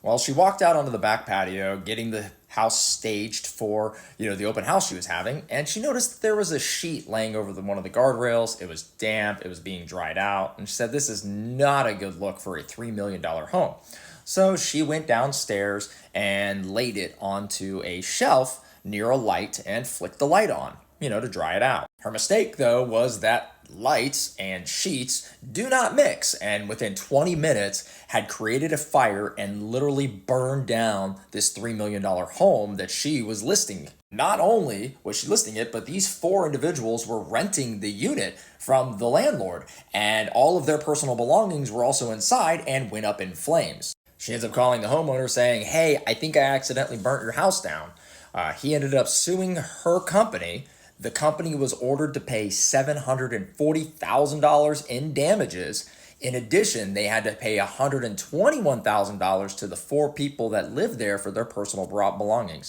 Well, she walked out onto the back patio, getting the house staged for, the open house she was having, and she noticed that there was a sheet laying over one of the guardrails. It was damp, it was being dried out, and she said this is not a good look for a $3 million home. So she went downstairs and laid it onto a shelf near a light and flicked the light on, to dry it out. Her mistake, though, was that lights and sheets do not mix, and within 20 minutes had created a fire and literally burned down this $3 million home that she was listing. Not only was she listing it, but these four individuals were renting the unit from the landlord, and all of their personal belongings were also inside and went up in flames. She ends up calling the homeowner saying, "Hey, I think I accidentally burnt your house down." He ended up suing her company. The company was ordered to pay $740,000 in damages. In addition, they had to pay $121,000 to the four people that lived there for their personal belongings.